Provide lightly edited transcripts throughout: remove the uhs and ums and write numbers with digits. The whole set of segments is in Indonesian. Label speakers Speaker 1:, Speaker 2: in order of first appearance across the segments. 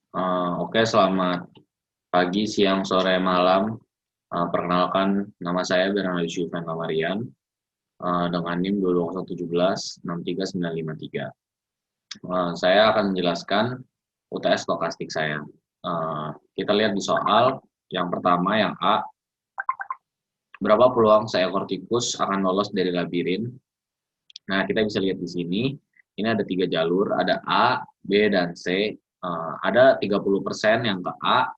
Speaker 1: Oke, selamat pagi, siang, sore, malam. Perkenalkan, nama saya Bernardus Yufan Kamarian dengan NIM 22117 63953. Saya akan menjelaskan UTS stokastik saya. Kita lihat di soal yang pertama, yang A. Berapa peluang seekor tikus akan lolos dari labirin? Nah, kita bisa lihat di sini. Ini ada 3 jalur, ada A, B, dan C. Ada 30% yang ke A,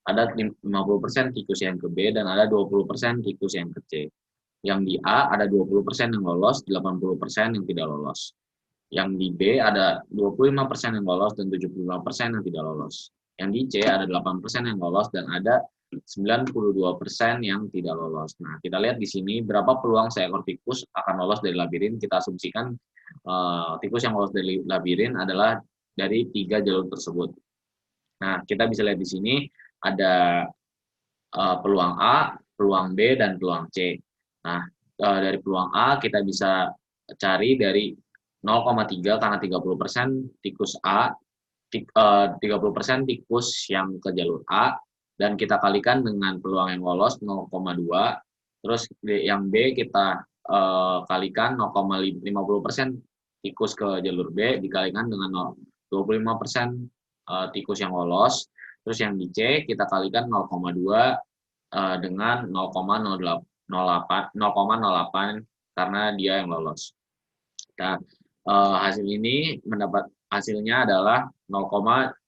Speaker 1: ada 50% tikus yang ke B, dan ada 20% tikus yang ke C. Yang di A ada 20% yang lolos, 80% yang tidak lolos. Yang di B ada 25% yang lolos dan 75% yang tidak lolos. Yang di C ada 8% yang lolos dan ada 92% yang tidak lolos. Nah, kita lihat di sini berapa peluang seekor tikus akan lolos dari labirin. Kita asumsikan tikus yang lolos dari labirin adalah dari 3 jalur tersebut. Nah, kita bisa lihat di sini ada peluang A, peluang B, dan peluang C. Nah, dari peluang A kita bisa cari dari 0,3 karena 30% tikus A, 30% tikus yang ke jalur A, dan kita kalikan dengan peluang yang lolos 0,2, terus yang B kita kalikan 0,50% tikus ke jalur B dikalikan dengan 25% tikus yang lolos, terus yang di C kita kalikan 0,2 dengan 0,08 karena dia yang lolos. Nah, hasil ini hasilnya adalah 0,201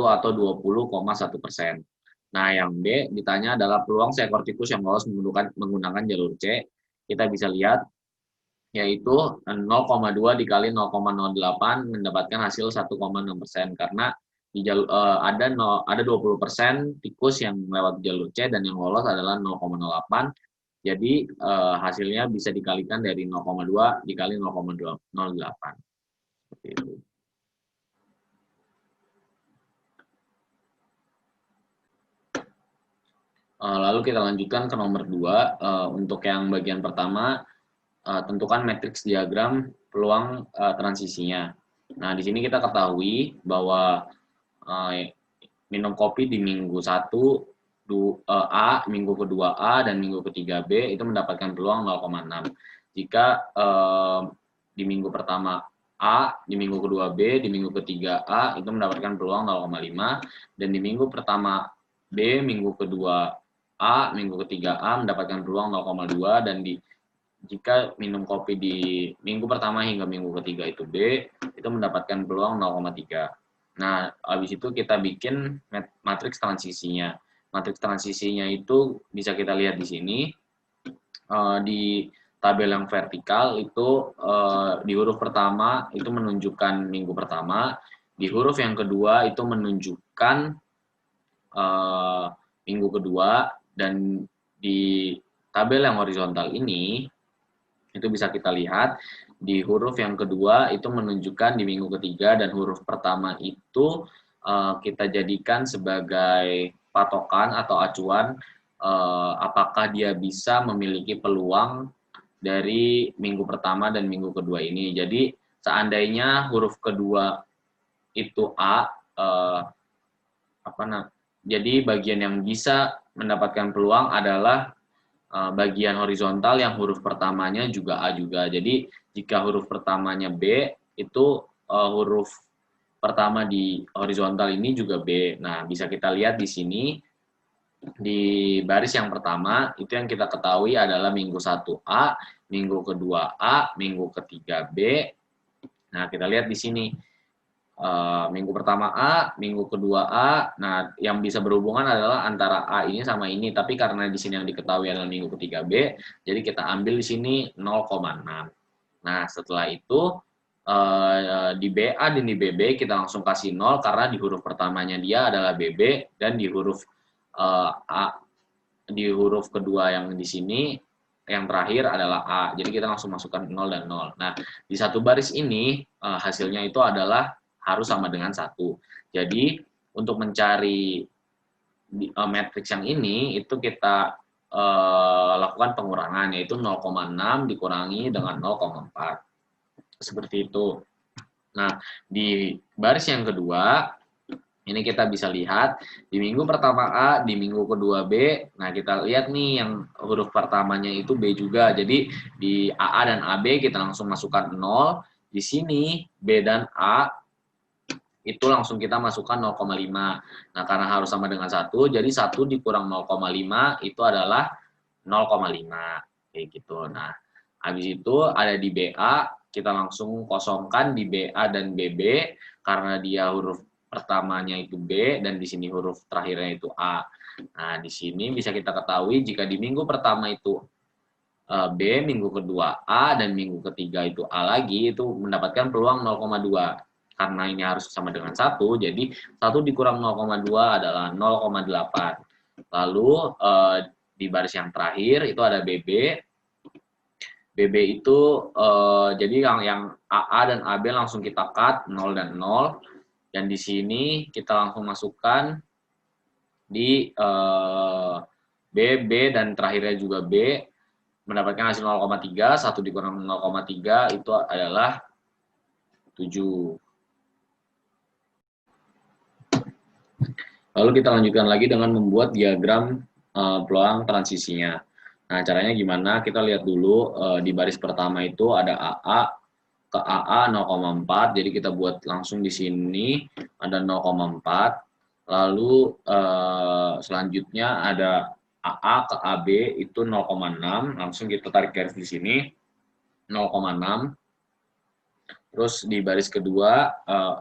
Speaker 1: atau 20,1%. Nah, yang B ditanya adalah peluang seekor tikus yang lolos menggunakan jalur C. Kita bisa lihat yaitu 0,2 dikali 0,08 mendapatkan hasil 1,6%, karena ada 20% tikus yang lewat jalur C dan yang lolos adalah 0,08. Jadi hasilnya bisa dikalikan dari 0,2 dikali 0,08. Seperti itu. Lalu kita lanjutkan ke nomor 2. Untuk yang bagian pertama, tentukan matriks diagram peluang transisinya. Nah, di sini kita ketahui bahwa minum kopi di minggu 1 A, minggu kedua A, dan minggu ketiga B itu mendapatkan peluang 0,6. Jika di minggu pertama A, di minggu kedua B, di minggu ketiga A itu mendapatkan peluang 0,5, dan di minggu pertama B, minggu kedua A, minggu ketiga A mendapatkan peluang 0,2, dan jika minum kopi di minggu pertama hingga minggu ketiga itu B, itu mendapatkan peluang 0,3. Nah, habis itu kita bikin matriks transisinya. Matriks transisinya itu bisa kita lihat di sini. Di tabel yang vertikal itu di huruf pertama itu menunjukkan minggu pertama, di huruf yang kedua itu menunjukkan minggu kedua, dan di tabel yang horizontal ini itu bisa kita lihat di huruf yang kedua itu menunjukkan di minggu ketiga, dan huruf pertama itu kita jadikan sebagai patokan atau acuan apakah dia bisa memiliki peluang dari minggu pertama dan minggu kedua ini. Jadi seandainya huruf kedua itu A, jadi bagian yang bisa mendapatkan peluang adalah bagian horizontal yang huruf pertamanya juga A juga. Jadi jika huruf pertamanya B, itu huruf pertama di horizontal ini juga B. Nah, bisa kita lihat di sini di baris yang pertama itu yang kita ketahui adalah minggu 1 A, minggu kedua A, minggu ketiga B. Nah, kita lihat di sini minggu pertama A, minggu kedua A. Nah, yang bisa berhubungan adalah antara A ini sama ini, tapi karena di sini yang diketahui adalah minggu ketiga B, jadi kita ambil di sini 0,6. Nah, setelah itu di BA dan di BB kita langsung kasih 0 karena di huruf pertamanya dia adalah BB, dan di huruf di huruf kedua yang di sini yang terakhir adalah A. Jadi kita langsung masukkan 0 dan 0. Nah, di satu baris ini hasilnya itu adalah harus sama dengan 1. Jadi untuk mencari matriks yang ini itu kita lakukan pengurangan, yaitu 0,6 dikurangi dengan 0,4. Seperti itu. Nah, di baris yang kedua Ini kita bisa lihat di minggu pertama A, di minggu kedua B. Nah, kita lihat nih yang huruf pertamanya itu B juga. Jadi di AA dan AB kita langsung masukkan 0. Di sini B dan A itu langsung kita masukkan 0,5. Nah, karena harus sama dengan 1, jadi 1 dikurang 0,5 itu adalah 0,5. Kayak gitu. Nah, habis itu ada di BA, kita langsung kosongkan di BA dan BB karena dia huruf pertamanya itu B dan di sini huruf terakhirnya itu A. Nah, di sini bisa kita ketahui jika di minggu pertama itu B, minggu kedua A, dan minggu ketiga itu A lagi, itu mendapatkan peluang 0,2. Karena ini harus sama dengan 1, jadi 1 dikurang 0,2 adalah 0,8. Lalu di baris yang terakhir itu ada BB. BB itu jadi yang AA dan AB langsung kita cut 0 dan 0. Dan di sini kita langsung masukkan di BB dan terakhirnya juga B, mendapatkan hasil 0,3, 1 dikurang 0,3 itu adalah 7. Lalu kita lanjutkan lagi dengan membuat diagram peluang transisinya. Nah, caranya gimana? Kita lihat dulu di baris pertama itu ada AA ke AA 0,4, jadi kita buat langsung di sini ada 0,4. Lalu selanjutnya ada AA ke AB itu 0,6, langsung kita tarik garis di sini 0,6. Terus di baris kedua,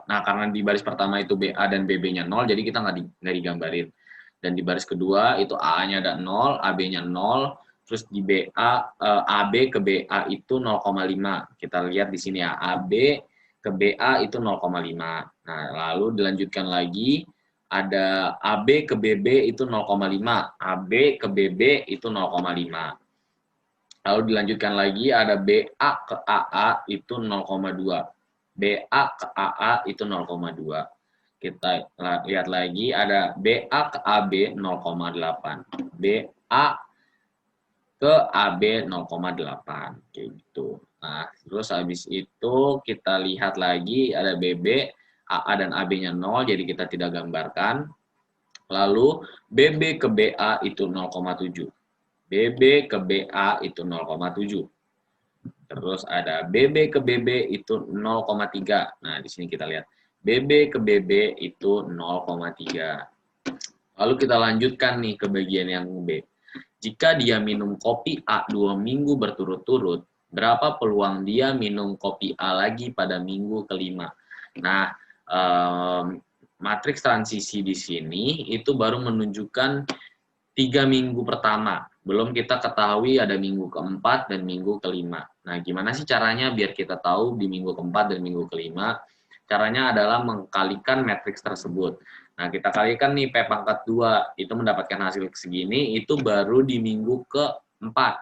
Speaker 1: nah karena di baris pertama itu BA dan BB-nya 0, jadi kita nggak digambarin. Dan di baris kedua itu AA-nya ada 0, AB-nya 0, terus di BA, AB ke BA itu 0,5. Kita lihat di sini ya, AB ke BA itu 0,5. Nah, lalu dilanjutkan lagi, ada AB ke BB itu 0,5, AB ke BB itu 0,5. Lalu dilanjutkan lagi ada BA ke AA itu 0,2. BA ke AA itu 0,2. Kita lihat lagi ada BA ke AB 0,8. BA ke AB 0,8. Kayak gitu. Nah, terus habis itu kita lihat lagi ada BB, AA dan AB-nya 0, jadi kita tidak gambarkan. Lalu BB ke BA itu 0,7. BB ke BA itu 0,7. Terus ada BB ke BB itu 0,3. Nah, di sini kita lihat. BB ke BB itu 0,3. Lalu kita lanjutkan nih ke bagian yang B. Jika dia minum kopi A 2 minggu berturut-turut, berapa peluang dia minum kopi A lagi pada minggu kelima? Nah, matriks transisi di sini itu baru menunjukkan 3 minggu pertama. Belum kita ketahui ada minggu keempat dan minggu kelima. Nah, gimana sih caranya biar kita tahu di minggu keempat dan minggu kelima? Caranya adalah mengkalikan matriks tersebut. Nah, kita kalikan nih P pangkat 2, itu mendapatkan hasil segini, itu baru di minggu keempat.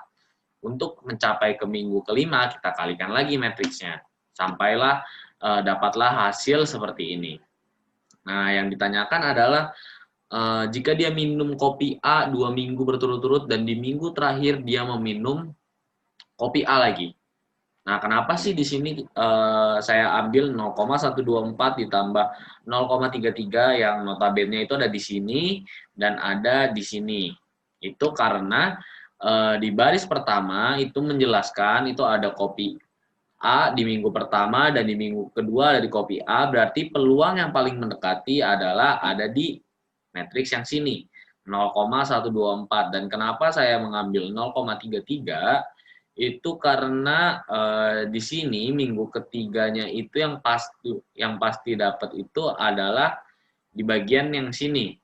Speaker 1: Untuk mencapai ke minggu kelima, kita kalikan lagi matriksnya. Sampailah dapatlah hasil seperti ini. Nah, yang ditanyakan adalah jika dia minum kopi A 2 minggu berturut-turut dan di minggu terakhir dia meminum kopi A lagi. Nah, kenapa sih di sini saya ambil 0,124 ditambah 0,33 yang notabene itu ada di sini dan ada di sini. Itu karena di baris pertama itu menjelaskan itu ada kopi A di minggu pertama dan di minggu kedua ada di kopi A, berarti peluang yang paling mendekati adalah ada di matriks yang sini 0,124. Dan kenapa saya mengambil 0,33 itu karena di sini minggu ketiganya itu yang pasti dapat itu adalah di bagian yang sini.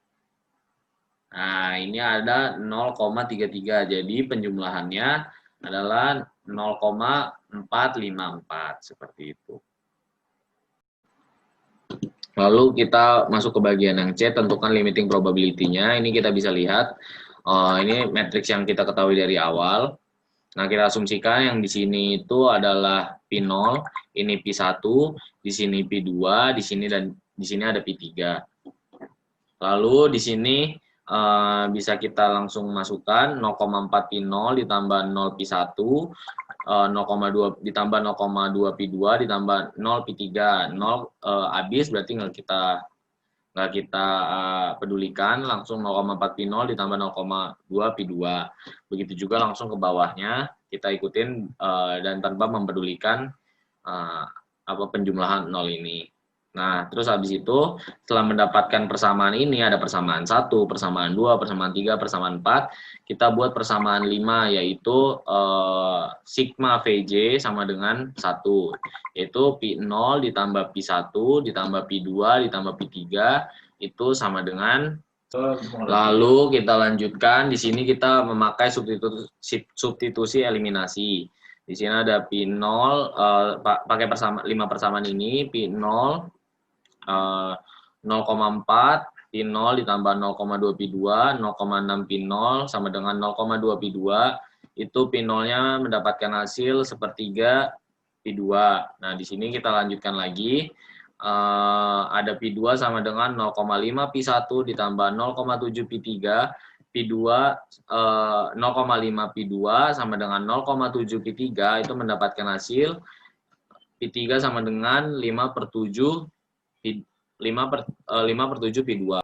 Speaker 1: Nah, ini ada 0,33, jadi penjumlahannya adalah 0,454 seperti itu. Lalu kita masuk ke bagian yang C, tentukan limiting probability-nya. Ini kita bisa lihat, ini matriks yang kita ketahui dari awal. Nah, kita asumsikan yang di sini itu adalah P0, ini P1, di sini P2, di sini dan di sini ada P3. Lalu di sini bisa kita langsung masukkan 0,4 P0 ditambah 0 P1, 0,2 ditambah 0,2 P2 ditambah 0 P3. 0 habis berarti nggak nggak kita pedulikan, langsung 0,4 pi 0 ditambah 0,2 pi 2. Begitu juga langsung ke bawahnya, kita ikutin dan tanpa mempedulikan apa penjumlahan 0 ini. Nah, terus habis itu setelah mendapatkan persamaan ini, ada persamaan 1, persamaan 2, persamaan 3, persamaan 4, kita buat persamaan 5, yaitu sigma Vj sama dengan 1, yaitu pi 0 ditambah pi 1 ditambah pi 2 ditambah pi 3 itu sama dengan. Lalu kita lanjutkan, di sini kita memakai substitusi eliminasi. Di sini ada pi 0, pakai 5 persamaan ini, pi 0, 0,4 pi 0 ditambah 0,2 pi 2, 0,6 pi 0 sama dengan 0,2 pi 2, itu pi 0-nya mendapatkan hasil sepertiga pi 2. Nah, di sini kita lanjutkan lagi, ada pi 2 sama dengan 0,5 pi 1 ditambah 0,7 pi 3, pi 2, 0,5 pi 2 sama dengan 0,7 pi 3, itu mendapatkan hasil pi 3 sama dengan 5 per 7 5 per 7 pi 2.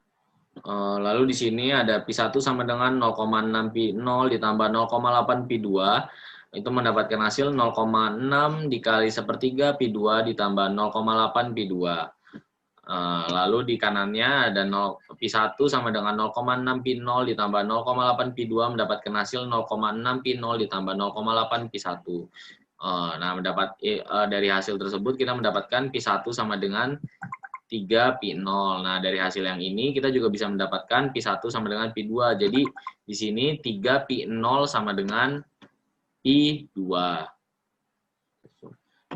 Speaker 1: Lalu di sini ada pi 1 sama dengan 0,6 pi 0 ditambah 0,8 pi 2, itu mendapatkan hasil 0,6 dikali sepertiga pi 2 ditambah 0,8 pi 2. Lalu di kanannya ada pi 1 sama dengan 0,6 pi 0 ditambah 0,8 pi 2 mendapatkan hasil 0,6 pi 0 ditambah 0,8 pi 1. Nah, dari hasil tersebut kita mendapatkan pi 1 sama dengan 3 pi 0. Nah, dari hasil yang ini kita juga bisa mendapatkan pi 1 sama dengan pi 2. Jadi di sini 3 pi 0 sama dengan pi 2.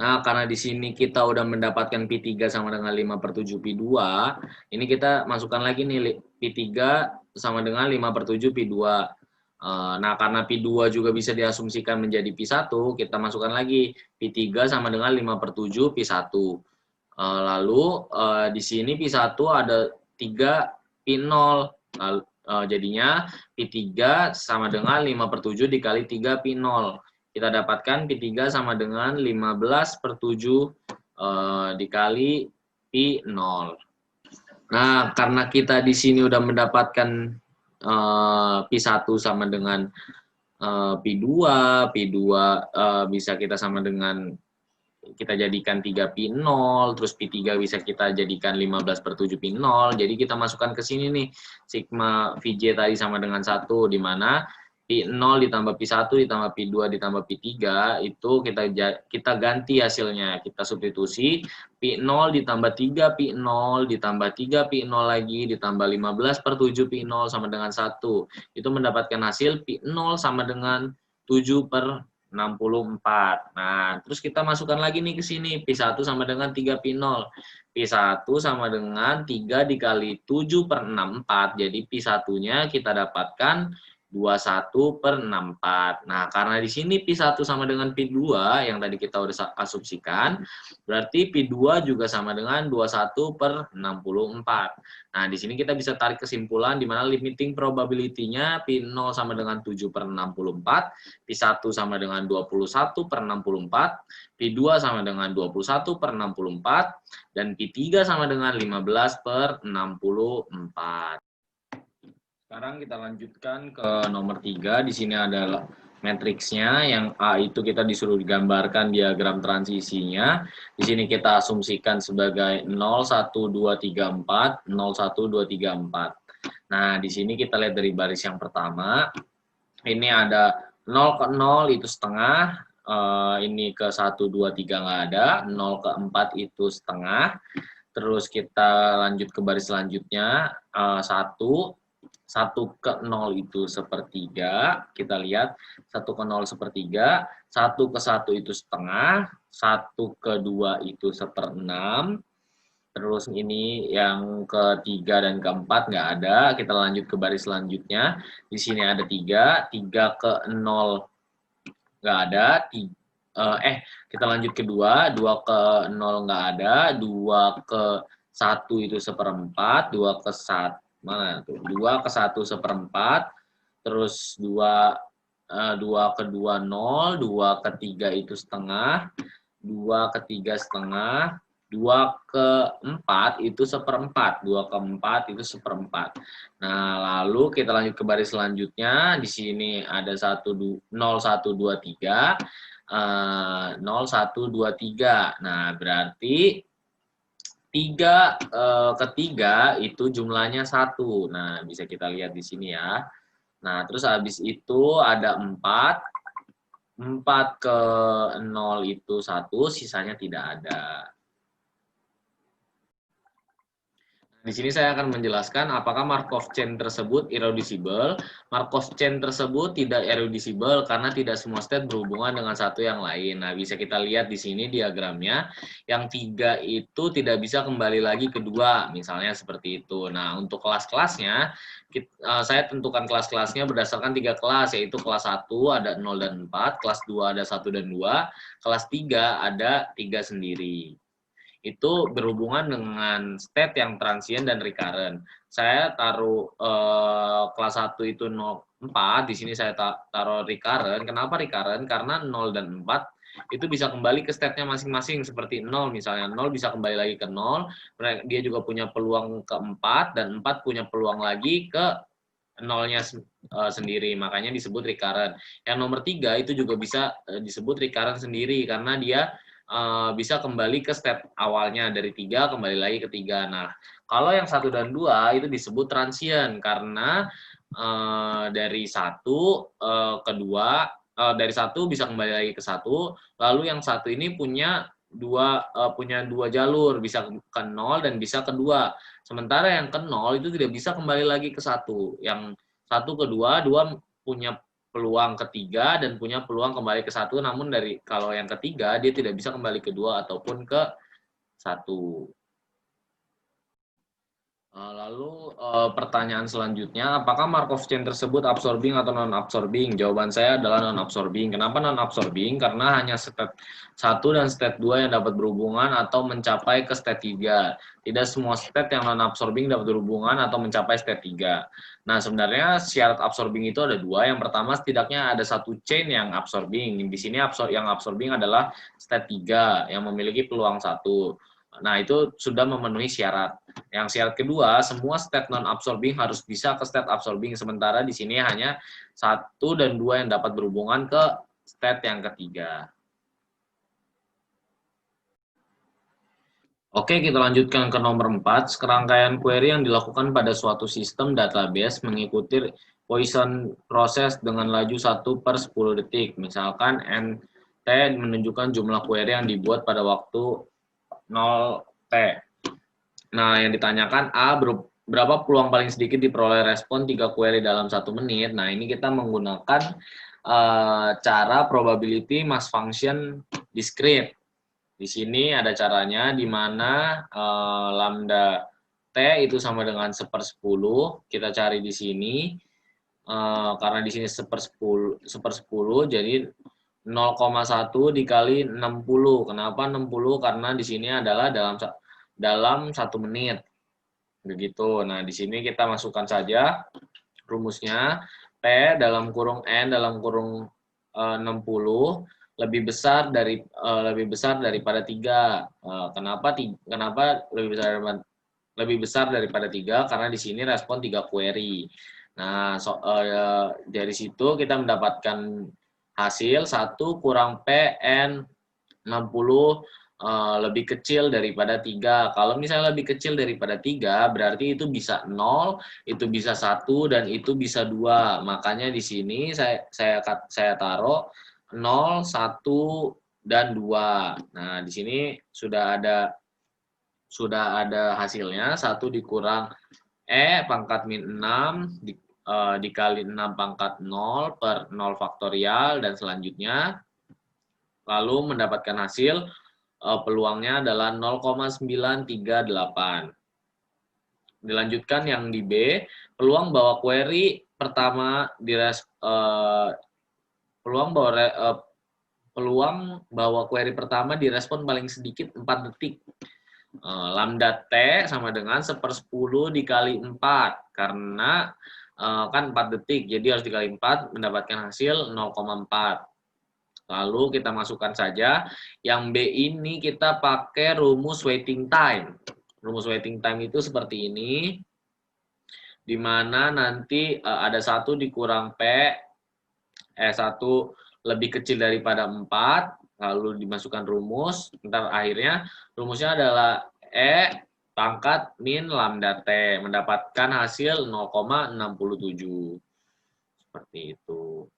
Speaker 1: Nah, karena di sini kita udah mendapatkan pi 3 sama dengan 5 per 7 pi 2, ini kita masukkan lagi nih pi 3 sama dengan 5 per 7 pi 2. Nah, karena pi 2 juga bisa diasumsikan menjadi pi 1, kita masukkan lagi pi 3 sama dengan 5 per 7 pi 1. Lalu di sini pi 1 ada 3 pi 0. Lalu, jadinya pi 3 sama dengan 5 per 7 dikali 3 pi 0. Kita dapatkan pi 3 sama dengan 15 per 7 dikali pi 0. Nah, karena kita di sini udah mendapatkan pi 1 sama dengan pi 2, bisa kita sama dengan, kita jadikan 3 pi 0, terus pi 3 bisa kita jadikan 15 per 7 pi 0, jadi kita masukkan ke sini nih, sigma Vj tadi sama dengan 1, di mana pi 0 ditambah pi 1 ditambah pi 2 ditambah pi 3, itu kita ganti hasilnya, kita substitusi, pi 0 ditambah 3 pi 0 ditambah 3 pi 0 lagi ditambah 15 per 7 pi 0 sama dengan 1, itu mendapatkan hasil pi 0 sama dengan 7 per 64. Nah, terus kita masukkan lagi nih ke sini, pi 1 sama dengan 3 pi 0. Pi 1 sama dengan 3 dikali 7 per 64. Jadi pi 1-nya kita dapatkan 21 per 64. Nah, karena di sini pi 1 sama dengan pi 2 yang tadi kita udah asumsikan, berarti pi 2 juga sama dengan 21 per 64. Nah, di sini kita bisa tarik kesimpulan di mana limiting probability-nya pi 0 sama dengan 7 per 64, pi 1 sama dengan 21 per 64, pi 2 sama dengan 21 per 64, dan pi 3 sama dengan 15 per 64. Sekarang kita lanjutkan ke nomor 3. Di sini adalah matriksnya, yang A itu kita disuruh digambarkan diagram transisinya. Di sini kita asumsikan sebagai 0, 1, 2, 3, 4, 0, 1, 2, 3, 4. Nah, di sini kita lihat dari baris yang pertama. Ini ada 0 ke 0 itu setengah, ini ke 1, 2, 3 nggak ada, 0 ke 4 itu setengah. Terus kita lanjut ke baris selanjutnya, 1 ke 0 itu sepertiga, kita lihat 1 ke 0 sepertiga, 1 ke 1 itu setengah, 1 ke 2 itu seperenam, terus ini yang ketiga dan keempat nggak ada, kita lanjut ke baris selanjutnya, di sini ada 3, 3 ke 0 nggak ada, kita lanjut ke 2, 2 ke 0 nggak ada, 2 ke 1 itu seperempat, 2 ke 1, mana tuh? 2 ke 1 seperempat, terus 2 ke 2 0, 2 ke 3 itu setengah, 2 ke 3 setengah, 2 ke 4 itu seperempat, 2 ke 4 itu seperempat. Nah, lalu kita lanjut ke baris selanjutnya, di sini ada 0, 1, 2, 3, 0, 1, 2, 3. Nah, berarti 3 ke 3 itu jumlahnya 1. Nah, bisa kita lihat di sini ya. Nah, terus habis itu ada 4, 4 ke 0 itu 1, sisanya tidak ada. Di sini saya akan menjelaskan apakah Markov chain tersebut irreducible. Markov chain tersebut tidak irreducible karena tidak semua state berhubungan dengan satu yang lain. Nah, bisa kita lihat di sini diagramnya, yang 3 itu tidak bisa kembali lagi ke 2, misalnya seperti itu. Nah, untuk kelas-kelasnya, saya tentukan kelas-kelasnya berdasarkan 3 kelas, yaitu kelas 1 ada 0 dan 4, kelas 2 ada 1 dan 2, kelas 3 ada 3 sendiri. Itu berhubungan dengan state yang transient dan recurrent. Saya taruh kelas 1 itu 4, di sini saya taruh recurrent. Kenapa recurrent? Karena 0 dan 4 itu bisa kembali ke state-nya masing-masing, seperti 0 misalnya. 0 bisa kembali lagi ke 0, dia juga punya peluang ke 4, dan 4 punya peluang lagi ke nolnya sendiri, makanya disebut recurrent. Yang nomor 3 itu juga bisa disebut recurrent sendiri, karena dia bisa kembali ke step awalnya dari 3 kembali lagi ke 3. Nah, kalau yang 1 dan 2 itu disebut transient karena dari 1 ke 2, dari 1 bisa kembali lagi ke 1, lalu yang 1 ini punya dua jalur, bisa ke 0 dan bisa ke 2. Sementara yang ke 0 itu tidak bisa kembali lagi ke 1. Yang 1 ke 2, 2 punya peluang ketiga dan punya peluang kembali ke 1, namun kalau yang ketiga dia tidak bisa kembali ke 2 ataupun ke 1. Lalu pertanyaan selanjutnya, apakah Markov chain tersebut absorbing atau non-absorbing? Jawaban saya adalah non-absorbing. Kenapa non-absorbing? Karena hanya state 1 dan state 2 yang dapat berhubungan atau mencapai ke state 3. Tidak semua state yang non-absorbing dapat berhubungan atau mencapai state 3. Nah, sebenarnya syarat absorbing itu ada dua. Yang pertama, setidaknya ada satu chain yang absorbing. Di sini yang absorbing adalah state 3 yang memiliki peluang 1. Nah, itu sudah memenuhi syarat. Yang syarat kedua, semua state non-absorbing harus bisa ke state absorbing, sementara di sini hanya 1 dan 2 yang dapat berhubungan ke state yang ketiga. Oke, kita lanjutkan ke nomor 4. Serangkaian query yang dilakukan pada suatu sistem database mengikuti Poisson proses dengan laju 1/10 detik. Misalkan NT menunjukkan jumlah query yang dibuat pada waktu 0T. Nah, yang ditanyakan A, berapa peluang paling sedikit diperoleh respon 3 query dalam 1 menit. Nah, ini kita menggunakan cara probability mass function discrete. Di sini ada caranya di mana lambda T itu sama dengan 1/10. Kita cari di sini, karena di sini 1/10, jadi 0,1 dikali 60. Kenapa 60? Karena di sini adalah dalam 1 menit. Begitu. Nah, di sini kita masukkan saja rumusnya. P dalam kurung N dalam kurung 60 lebih besar daripada 3. Kenapa lebih besar daripada 3? Karena di sini respon 3 query. Nah, dari situ kita mendapatkan hasil 1 kurang P N 60 lebih kecil daripada 3. Kalau misalnya lebih kecil daripada 3, berarti itu bisa 0, itu bisa 1, dan itu bisa 2. Makanya di sini saya taruh 0, 1, dan 2. Nah, di sini sudah ada hasilnya, 1 dikurang pangkat min 6 dikali 6 pangkat 0 per 0 faktorial, dan selanjutnya lalu mendapatkan hasil peluangnya adalah 0,938. Dilanjutkan yang di B, peluang bahwa query pertama direspon paling sedikit 4 detik. Lambda T sama dengan 1/10 dikali 4, karena kan 4 detik, jadi harus dikali 4 mendapatkan hasil 0,4. Lalu kita masukkan saja. Yang B ini kita pakai rumus waiting time. Rumus waiting time itu seperti ini, di mana nanti ada 1 dikurang P, 1 lebih kecil daripada 4, lalu dimasukkan rumus, ntar akhirnya rumusnya adalah E pangkat min lambda T, mendapatkan hasil 0,67. Seperti itu.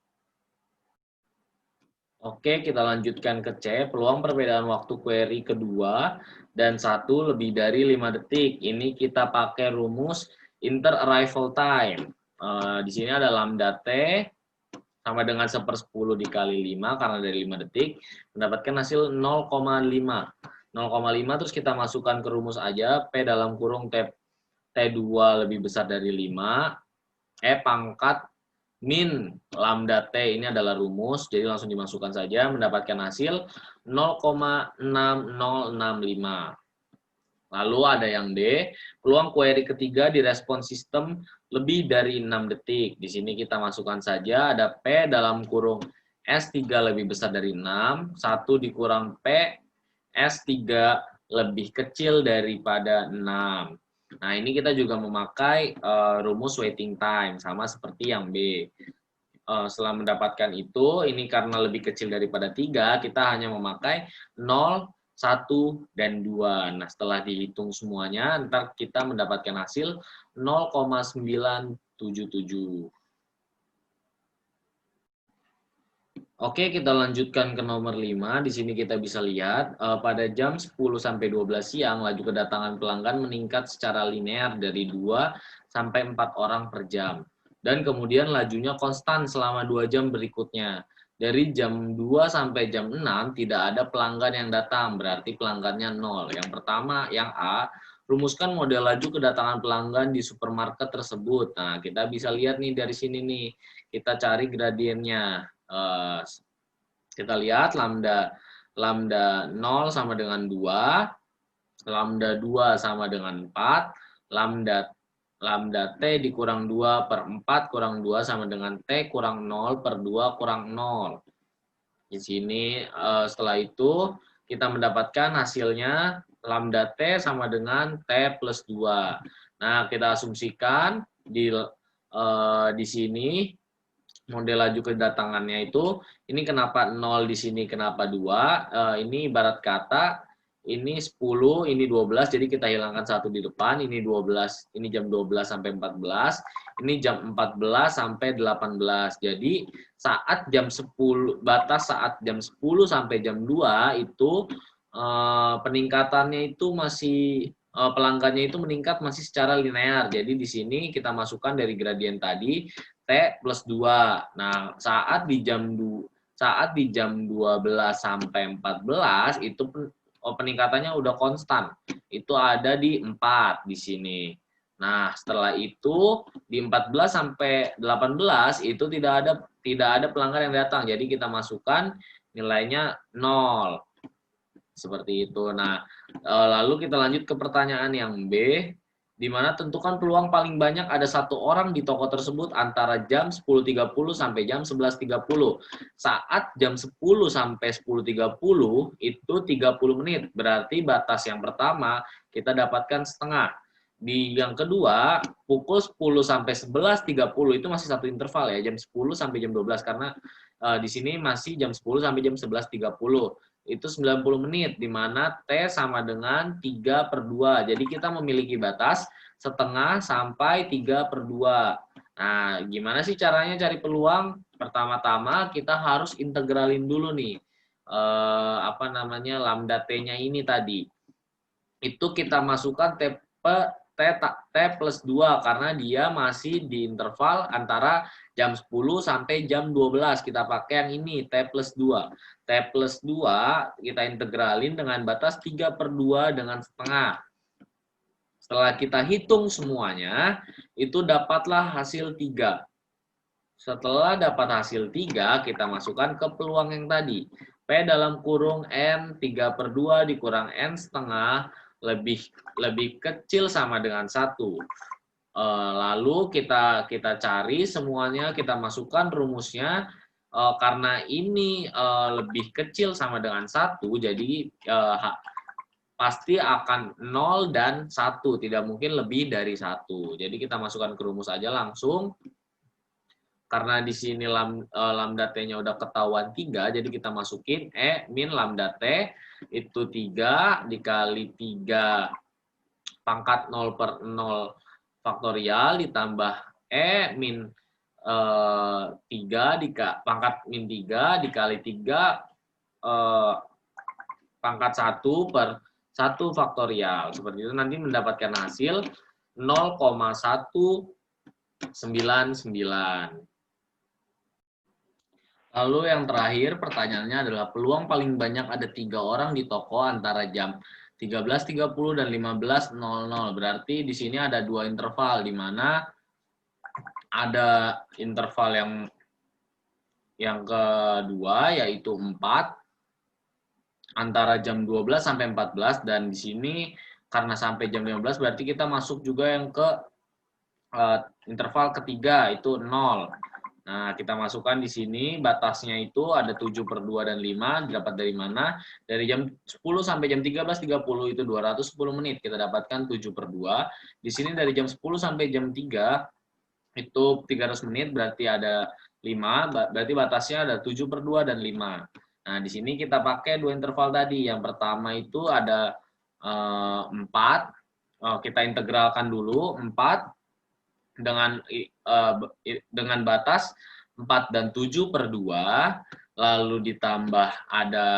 Speaker 1: Oke, kita lanjutkan ke C. Peluang perbedaan waktu query kedua dan 1 lebih dari 5 detik. Ini kita pakai rumus inter-arrival time. Di sini ada lambda T sama dengan 1/10 dikali 5, karena dari 5 detik, mendapatkan hasil 0,5. 0,5 terus kita masukkan ke rumus aja, P dalam kurung T2 lebih besar dari 5, E pangkat min lambda T ini adalah rumus, jadi langsung dimasukkan saja, mendapatkan hasil 0,6065. Lalu ada yang D, peluang query ketiga di respons sistem lebih dari 6 detik. Di sini kita masukkan saja, ada P dalam kurung S3 lebih besar dari 6, 1 dikurang P, S3 lebih kecil daripada 6. Nah, ini kita juga memakai rumus waiting time, sama seperti yang B. Setelah mendapatkan itu, ini karena lebih kecil daripada 3, kita hanya memakai 0, 1, dan 2. Nah, setelah dihitung semuanya, ntar kita mendapatkan hasil 0,977. Oke, kita lanjutkan ke nomor 5. Di sini kita bisa lihat, pada jam 10 sampai 12 siang, laju kedatangan pelanggan meningkat secara linear dari 2 sampai 4 orang per jam. Dan kemudian lajunya konstan selama 2 jam berikutnya. Dari jam 2 sampai jam 6 tidak ada pelanggan yang datang, berarti pelanggannya 0. Yang pertama, yang A, rumuskan model laju kedatangan pelanggan di supermarket tersebut. Nah, kita bisa lihat nih dari sini nih, kita cari gradiennya. Kita lihat lambda 0 sama dengan 2, lambda 2 sama dengan 4, lambda T dikurang 2 per 4 kurang 2 sama dengan T kurang 0 per 2 kurang 0. Di sini setelah itu kita mendapatkan hasilnya lambda T sama dengan T plus 2. Nah, kita asumsikan di sini model laju kedatangannya itu, ini kenapa 0 di sini, kenapa 2, ini ibarat kata, ini 10, ini 12, jadi kita hilangkan 1 di depan, ini 12, ini jam 12 sampai 14, ini jam 14 sampai 18. Jadi saat jam 10, batas saat jam 10 sampai jam 2 itu peningkatannya itu masih pelanggannya itu meningkat masih secara linear. Jadi di sini kita masukkan dari gradien tadi T plus 2. Nah, saat di jam 12 sampai 14 itu peningkatannya udah konstan. Itu ada di 4 di sini. Nah, setelah itu di 14 sampai 18 itu tidak ada pelanggan yang datang. Jadi kita masukkan nilainya 0. Seperti itu. Nah, lalu kita lanjut ke pertanyaan yang B, di mana tentukan peluang paling banyak ada 1 orang di toko tersebut antara jam 10.30 sampai jam 11.30. Saat jam 10 sampai 10.30 itu 30 menit, berarti batas yang pertama kita dapatkan setengah. Di yang kedua, pukul 10 sampai 11.30 itu masih satu interval ya, jam 10 sampai jam 12, karena di sini masih jam 10 sampai jam 11.30. Itu 90 menit, di mana T sama dengan 3/2. Jadi kita memiliki batas setengah sampai 3/2. Nah, gimana sih caranya cari peluang? Pertama-tama kita harus integralin dulu nih, lambda T-nya ini tadi. Itu kita masukkan T plus 2, karena dia masih di interval antara jam 10 sampai jam 12. Kita pakai yang ini, T plus 2. T plus 2 kita integralin dengan batas 3/2 dengan setengah. Setelah kita hitung semuanya, itu dapatlah hasil 3. Setelah dapat hasil 3, kita masukkan ke peluang yang tadi. P dalam kurung N 3/2 dikurang N setengah lebih kecil sama dengan 1. Lalu kita cari semuanya, kita masukkan rumusnya. karena ini lebih kecil sama dengan 1, jadi pasti akan 0 dan 1, tidak mungkin lebih dari 1. Jadi kita masukkan ke rumus aja langsung. Karena di sini lambda T-nya udah ketahuan 3, jadi kita masukin E min lambda T itu 3 dikali 3 pangkat 0 per 0 faktorial ditambah E min 3 pangkat min 3 dikali 3 pangkat 1 per 1 faktorial. Seperti itu nanti mendapatkan hasil 0,199. Lalu yang terakhir pertanyaannya adalah peluang paling banyak ada 3 orang di toko antara jam 13.30 dan 15.00. Berarti di sini ada 2 interval, di mana ada interval yang kedua yaitu 4 antara jam 12 sampai 14, dan di sini karena sampai jam 15 berarti kita masuk juga yang ke interval ketiga itu 0. Nah, kita masukkan di sini batasnya itu ada 7/2 dan 5, didapat dari mana? Dari jam 10 sampai jam 13.30 itu 210 menit, kita dapatkan 7/2. Di sini dari jam 10 sampai jam 3 itu 300 menit, berarti ada 5, berarti batasnya ada 7/2 dan 5. Nah, di sini kita pakai 2 interval tadi. Yang pertama itu ada 4, kita integralkan dulu 4 dengan batas 4 dan 7/2, lalu ditambah ada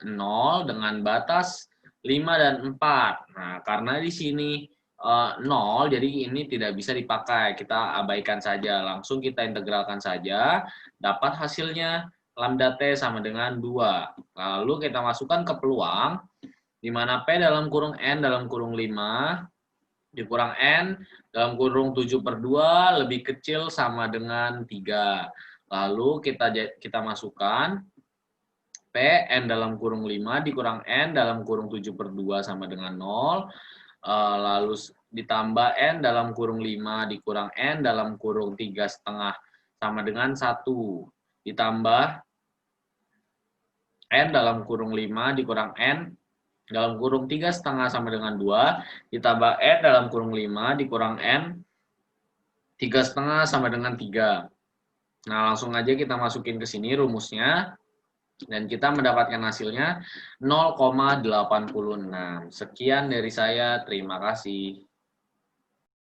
Speaker 1: 0 dengan batas 5 dan 4. Nah, karena di sini 0, jadi ini tidak bisa dipakai, kita abaikan saja, langsung kita integralkan saja, dapat hasilnya lambda T sama dengan 2. Lalu kita masukkan ke peluang, di mana P dalam kurung N dalam kurung 5 dikurang N dalam kurung 7/2 lebih kecil sama dengan 3. Lalu kita masukkan P N dalam kurung 5 dikurang N dalam kurung 7/2 sama dengan 0. Lalu ditambah N dalam kurung 5 dikurang N dalam kurung 3,5 sama dengan 1. Ditambah N dalam kurung 5 dikurang N dalam kurung 3,5 sama dengan 2, ditambah N dalam kurung 5 dikurang N 3,5 sama dengan 3. Nah, langsung aja kita masukin ke sini rumusnya, dan kita mendapatkan hasilnya 0,86. Sekian dari saya, terima kasih.